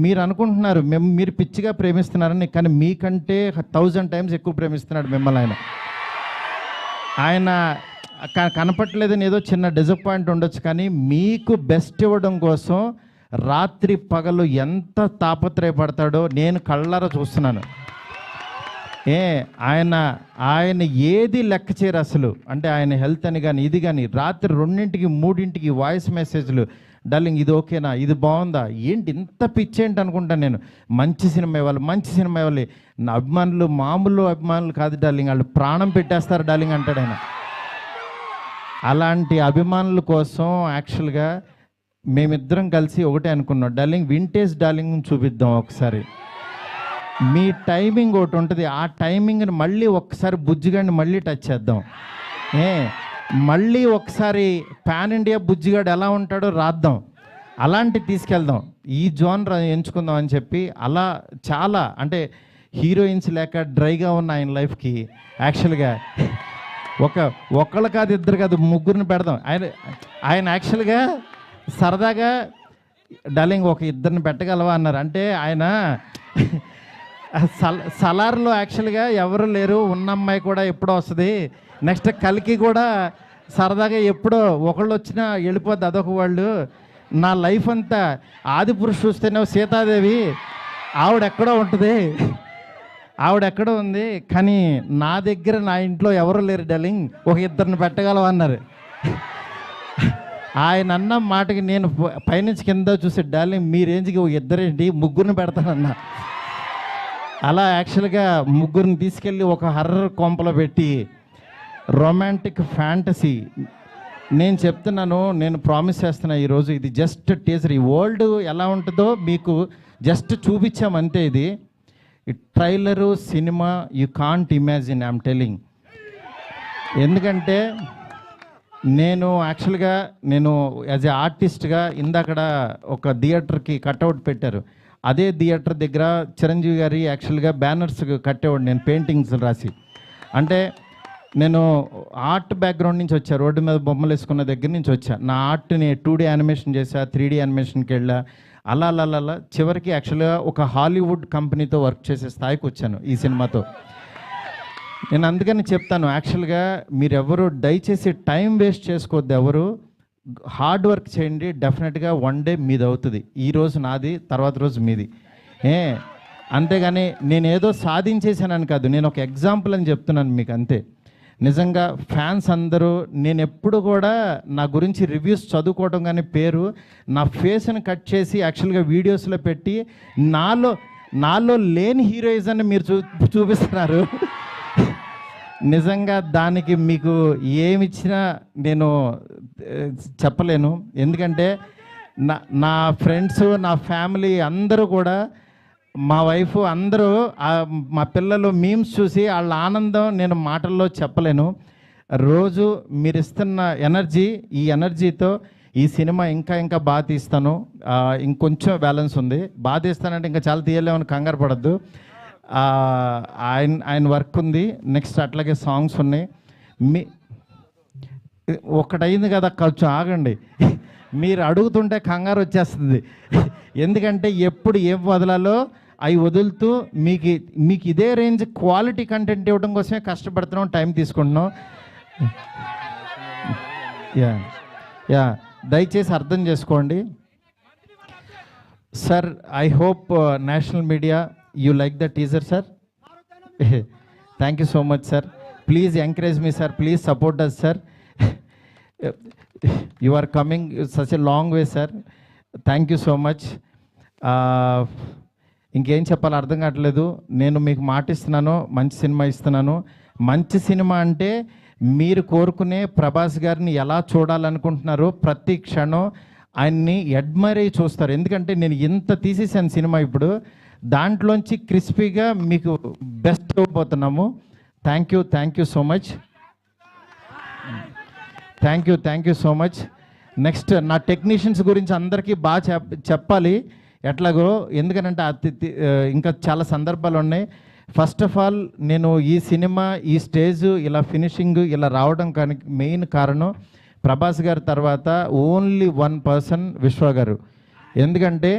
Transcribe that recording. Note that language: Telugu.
మీరు అనుకుంటున్నారు మీరు పిచ్చిగా ప్రేమిస్తున్నారని, కానీ మీకంటే 1000 టైమ్స్ ఎక్కువ ప్రేమిస్తున్నాడు మిమ్మల్ని ఆయన. ఆయన కనపట్లేదని ఏదో చిన్న డిసప్పాయింట్ ఉండొచ్చు, కానీ మీకు బెస్ట్ ఇవ్వడం కోసం రాత్రి పగలు ఎంత తాపత్రయపడతాడో నేను కళ్ళారా చూస్తున్నాను. ఆయన ఏది లెక్క చేయరు అసలు. అంటే ఆయన హెల్త్ అని కానీ ఇది కానీ రాత్రి 2ంటికి 3ంటికి వాయిస్ మెసేజ్లు, డార్లింగ్ ఇది ఓకేనా, ఇది బాగుందా, ఏంటి ఇంత పిచ్చేంటి అనుకుంటాను నేను. మంచి సినిమా ఇవ్వాలి, మంచి సినిమా ఇవ్వాలి. నా అభిమానులు మామూలు అభిమానులు కాదు డార్లింగ్, వాళ్ళు ప్రాణం పెట్టేస్తారు డార్లింగ్ అంటాడు ఆయన. అలాంటి అభిమానుల కోసం యాక్చువల్గా మేమిద్దరం కలిసి ఒకటే అనుకున్నాం, డార్లింగ్ వింటేజ్ డార్లింగ్ చూపిద్దాం ఒకసారి. మీ టైమింగ్ ఒకటి ఉంటుంది, ఆ టైమింగ్ని మళ్ళీ ఒక్కసారి బుజ్జిగాడిని మళ్ళీ టచ్ చేద్దాం. మళ్ళీ ఒకసారి పాన్ ఇండియా బుజ్జిగాడు ఎలా ఉంటాడో రాద్దాం, అలాంటి తీసుకెళ్దాం, ఈ జోనర్ ఎంచుకుందాం అని చెప్పి. అలా చాలా అంటే హీరోయిన్స్ లేక డ్రైగా ఉన్న ఆయన లైఫ్కి యాక్చువల్గా ఒకళ్ళు కాదు, ఇద్దరు కాదు, ముగ్గురిని పెడదాం. ఆయన యాక్చువల్గా సరదాగా డార్లింగ్ ఒక ఇద్దరిని పెట్టగలవా అన్నారు. అంటే ఆయన సలార్లో యాక్చువల్గా ఎవరు లేరు, ఉన్న అమ్మాయి కూడా ఎప్పుడో వస్తుంది, నెక్స్ట్ కలికి కూడా సరదాగా ఎప్పుడో ఒకళ్ళు వచ్చినా వెళ్ళిపోద్ది, అదొక వాళ్ళు. నా లైఫ్ అంతా ఆదిపురుషు చూస్తేనే సీతాదేవి ఆవిడెక్కడో ఉంటుంది, ఆవిడెక్కడో ఉంది, కానీ నా దగ్గర నా ఇంట్లో ఎవరు లేరు డార్లింగ్, ఒక ఇద్దరిని పెట్టగలవా అన్నారు. ఆయన అన్న మాటకి నేను పైనుంచి కింద చూసి, డార్లింగ్ మీ రేంజ్కి ఒక ఇద్దరేంటి, ముగ్గురిని పెడతానన్నా. అలా యాక్చువల్గా ముగ్గురిని తీసుకెళ్ళి ఒక హర్రర్ కొంపలో పెట్టి రొమాంటిక్ ఫ్యాంటసీ. నేను చెప్తున్నాను, నేను ప్రామిస్ చేస్తున్నా, ఈరోజు ఇది జస్ట్ టీజర్. ఈ వరల్డ్ ఎలా ఉంటుందో మీకు జస్ట్ చూపించామంతే. ఇది trailer cinema you can't imagine, I'm telling. ఎందుకంటే నేను యాక్చువల్గా యాజ్ ఏ ఆర్టిస్ట్గా ఇందాకడ ఒక థియేటర్కి కట్అవుట్ పెట్టారు, అదే థియేటర్ దగ్గర చిరంజీవి గారి యాక్చువల్గా బ్యానర్స్ కట్టేవాడు నేను, పెయింటింగ్స్ రాసి. అంటే నేను ఆర్ట్ బ్యాక్గ్రౌండ్ నుంచి వచ్చా, రోడ్డు మీద బొమ్మలు వేసుకున్న దగ్గర నుంచి వచ్చా. నా ఆర్ట్ని 2D యానిమేషన్ చేశా, 3D యానిమేషన్కి వెళ్ళా, అలా చివరికి యాక్చువల్గా ఒక హాలీవుడ్ కంపెనీతో వర్క్ చేసే స్థాయికి వచ్చాను ఈ సినిమాతో. నేను అందుకని చెప్తాను, యాక్చువల్గా మీరెవరు దయచేసి టైం వేస్ట్ చేసుకోవద్దు, ఎవరు హార్డ్ వర్క్ చేయండి, డెఫినెట్గా వన్ డే మీది అవుతుంది. ఈరోజు నాది, తర్వాత రోజు మీది. అంతేగాని నేనేదో సాధించేసానని కాదు, నేను ఒక ఎగ్జాంపుల్ అని చెప్తున్నాను మీకు అంతే. నిజంగా ఫ్యాన్స్ అందరూ, నేను ఎప్పుడు కూడా నా గురించి రివ్యూస్ చదువుకోవడం కానీ పేరు, నా ఫేస్ని కట్ చేసి యాక్చువల్గా వీడియోస్లో పెట్టి నాలో లేని హీరోయిజాన్ని మీరు చూపిస్తున్నారు. నిజంగా దానికి మీకు ఏమిచ్చినా నేను చెప్పలేను. ఎందుకంటే నా ఫ్రెండ్స్, నా ఫ్యామిలీ అందరూ కూడా, మా వైఫ్ అందరూ, మా పిల్లలు మీమ్స్ చూసి వాళ్ళ ఆనందం నేను మాటల్లో చెప్పలేను. రోజు మీరు ఇస్తున్న ఎనర్జీ, ఈ ఎనర్జీతో ఈ సినిమా ఇంకా బాగా తీస్తాను. ఇంకొంచెం బ్యాలెన్స్ ఉంది, బాగా తీస్తానంటే ఇంకా చాలా తీయలేమని కంగారు పడద్దు. ఆయన వర్క్ ఉంది, నెక్స్ట్ అట్లాగే సాంగ్స్ ఉన్నాయి. ఒకటైంది కదా, కొంచెం ఆగండి. మీరు అడుగుతుంటే కంగారు వచ్చేస్తుంది. ఎందుకంటే ఎప్పుడు ఏం వదలాలో అవి వదులుతూ మీకు ఇదే రేంజ్ క్వాలిటీ కంటెంట్ ఇవ్వడం కోసమే కష్టపడుతున్నాం, టైం తీసుకుంటున్నాం. యా దయచేసి అర్థం చేసుకోండి sir. I hope national media you like the teaser sir. Thank you so much sir, please encourage me sir, please support us sir. You are coming such a long way sir, thank you so much. ఇంకేం చెప్పాలో అర్థం కావట్లేదు. నేను మీకు మాట ఇస్తున్నాను, మంచి సినిమా ఇస్తున్నాను. మంచి సినిమా అంటే మీరు కోరుకునే ప్రభాస్ గారిని ఎలా చూడాలనుకుంటున్నారో ప్రతి క్షణం ఆయన్ని అడ్మైర్ అయ్యి చూస్తారు. ఎందుకంటే నేను ఇంత తీసేసాను సినిమా, ఇప్పుడు దాంట్లోంచి క్రిస్పీగా మీకు బెస్ట్ ఇవ్వబోతున్నాము. Thank you so much, thank you so much. Next నా టెక్నీషియన్స్ గురించి అందరికీ బాగా చెప్పాలి ఎట్లాగో, ఎందుకంటే ఇంకా చాలా సందర్భాలు ఉన్నాయి. ఫస్ట్ ఆఫ్ ఆల్ నేను ఈ సినిమా, ఈ స్టేజ్ ఇలా ఫినిషింగ్ ఇలా రావడం కానీ మెయిన్ కారణం ప్రభాస్ గారి తర్వాత ఓన్లీ 1 పర్సన్, విశ్వ గారు. ఎందుకంటే